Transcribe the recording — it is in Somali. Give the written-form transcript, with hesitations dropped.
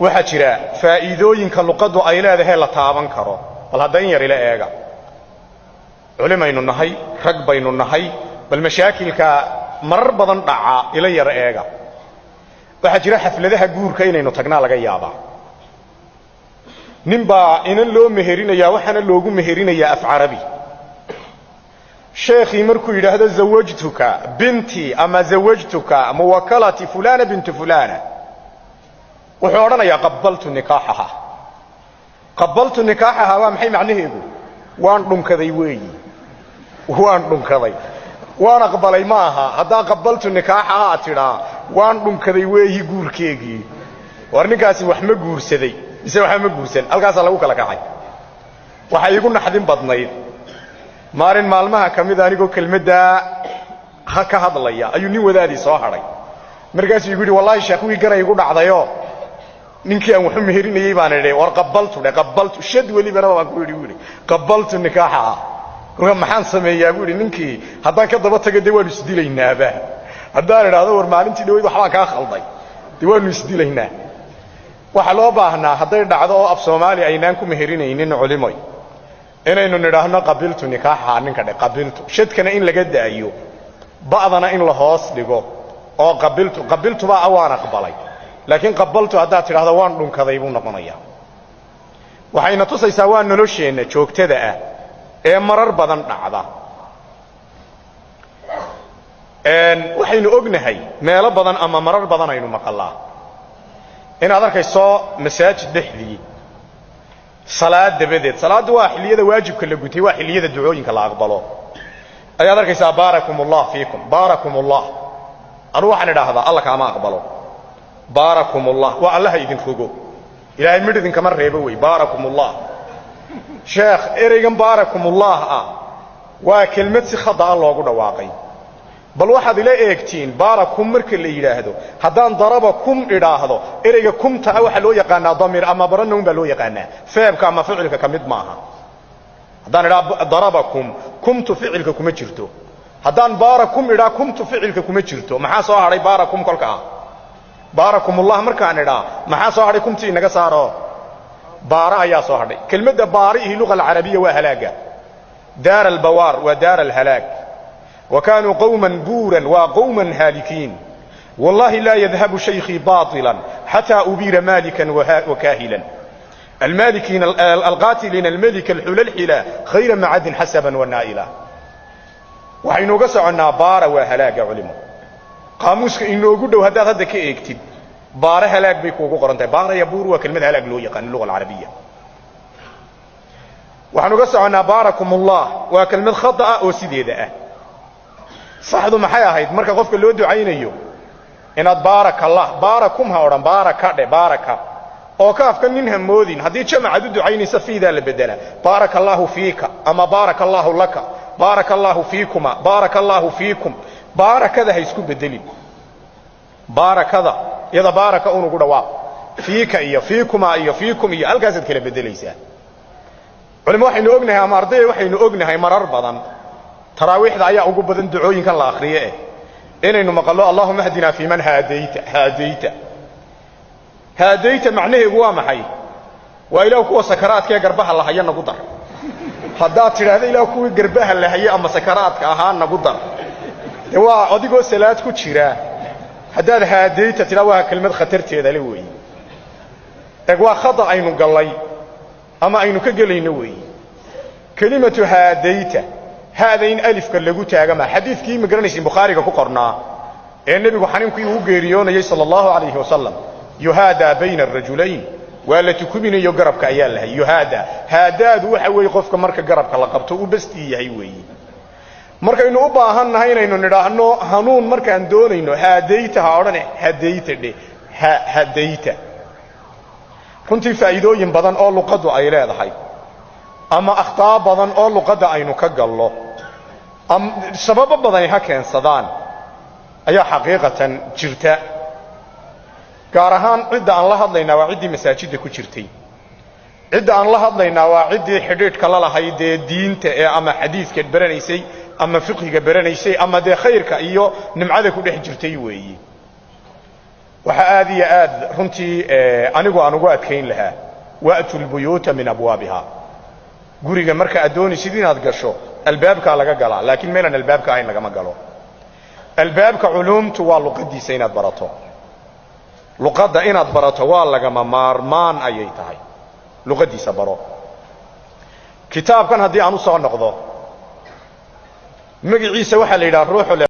waxa jira faa'iidooyinka luqadu ay leedahay la taaban karo bal haddaan yar ila eega culimaynu nahay rag baynu nahay bal mashaakilka marar badan dhaca ila yar eega waxa jira xafladaha guurka inaynu tagnaa laga yaabaa ninba inan loo meherinayaa waxana loogu meherinayaa af carabi sheekhi markuu yiraahdo zawajtuka binti ama zawajtuka muwakkalati fulana bint fulana wuxuu oranayaa qabaltu nikaahaha waa maxay macnaheedu waan dhunkaday weeyi waan dhunkaday waan aqbalay maaha hadaa qabaltu nikaahaha tiraa waan dhunkaday weeyi guurkeegii war ninkaasi wax ma guursaday mise waxa ma guursan halkaas lagu kala kacay waxa igu naxdin badnayd maarin maalmaha kamid anigoo kelmadda ka hadlaya ayuu nin wadaadii soo haray markaas uu yiri wallahi sheekhu garay igu dhacdayo ninkii aan wuxuu meerinayay baan idhay war qabaltu shad wali bana waan ku yiri qabaltu nikaaha ruuxa maxaan sameeyaa buu yiri ninkii haddaan ka daba tagay waan isdilaynaaba haddaan idhaahdo war maalintii dhaweyd waxbaan ka khalday waan isdilaynaa waxa loo baahnaa haday dhacdo oo af Soomaali aynaan ku meerinaynin culimay inaynu nidhaahno qabiltu nikaaha ninka qabiltu shadkana in laga daayo baadana in la hoos dhigo oo qabiltu baa awaan aqbalay laakiin qabaltu hadaa tiraahdo waan dhunkaday buu noqonayaa waxayna tusaysaa waa nolosheena joogtada ah ee marar badan dhacda waxaynu ognahay meelo badan ama marar badan aynu maqalaa inaad arkayso masaajid dhexdii salaad dabadeed salaadu waa xilliyada waajibka la gutay waa xilliyada ducooyinka la aqbalo ayaad arkaysaa baarakumullah fiikum baarakumullah anu waxaan idhaahdaa Allah kaama aqbalo baarakumullah wa Allah idin fogo ilaahay mid idin kama reebo way baarakumullah sheekh ereygan baarakumullah waa kelmad si khada loogu dhawaaqay bal waxaad ila eegtiin baarakum marka la yiraahdo hadaan darabakum idhaahdo ereyga kumta waxa loo yaqaanaa damir ama baranoon baa loo yaqaanaa faabka ama ficilka kamid maaha hadaan idhaahdo darabakum kumtu ficilka kuma jirto hadaan baarakum idhaa kumtu ficilka kuma jirto maxaa soo haray baarakum kolka baarakumullah markaan idhaa maxaa soo haray kumti inaga saaro baara ayaa soo haray kelmadda baarihi luqa al-arabiyya waa halaaga daar al-bawar wa daar al-halaak وكانوا قوما بورا وقوما هالكين والله لا يذهب شيخي باطلا حتى أبير مالكا وكاهلا المالكين القاتلين الملك الحلال خير معد حسبا والنائلا وحين قصعنا بار وهلاك علمه قاموس إنه قدوا هذا كيكتب بار هلاك بيكو قرنته بار يبور وكلمة هلاك لو يقان اللغة العربية وحين قصعنا باركم الله وكلمة خطأ وسيدة صحدو maxay ahayd marka qofka loo ducaynayo inaad barakallah barakum ha oran baraka de baraka oo kaafka nin hamoodin hadii jamaacadu ducaynaysa fiida la bedela barakallahu fiika ama barakallahu laka barakallahu fiikuma barakallahu fiikum barakada ha isku bedelin barakada yada baraka uu ugu dhawaaq fiika iyo fiikuma iyo fiikum iyo halkaas kala bedelaysaa culimo waxaynu ognahay ama arday waxaynu ognahay marar badan تراويحda ayaa ugu badan ducooyinka la akhriyo inaynu maqalo Allahumma hadina fi man hadayta macnaheedu waa maxay waa ilaahu kuwa sakaraadka garbaha la hayo nagu dar hadaa tiraahdo ilaahu kuwa garbaha la hayo ama sakaraadka ahaa nagu dar waa adigoo salaad ku jira hadaa hadayta tilaawaha kelmad khatarteeda la weey tagwa khada aynu galay ama aynu ka galayno weey kalimatu hadayta هذين ألف كاللغو تاغما حديث كي مقرنيس بخاري كو قرنا النبي حنينكي او غيريون صلى الله عليه وسلم يهادى بين الرجلين ولا تكبين يو غربك ايا لها يهادى هاداد waxa way qofka marka garabka la qabto u basti yahay weey marka inuu u baahannahay inaynu nidhaahno hanuun markaan doonayno hadayta ha oran hadayta de hadayta kunti faa'iidooyin badan oo luqadu ay leedahay ama akhtaa badan oo luqada aynu ka gallo sabab badan ay keensadaan ayaa xaqiiqatan jirta gaar ahaan cid aan la hadlaynaa waa cidii masaajidda ku jirtay cid aan la hadlaynaa waa cidii xidhiidhka la lahayd diinta ee ama xadiiska baranaysay ama fiqhiga baranaysay ama de khayrka iyo nimcada ku dhex jirtay weeyi waxa aad iyo aad runtii anigu aan ugu adkayn lahaa wa'tul buyuuta min abwaabiha guriga marka adoonisid inaad gasho albaabka laga galaa laakiin meelan albaabka ahayn lagama galo albaabka culumtu waa luqadiisa inaad barato luqadda inaad barato waa lagama maarmaan ayay tahay luqadiisa baro kitaabkan haddii aan u soo noqdo magaciisa waxaa la yidhaha ruuxu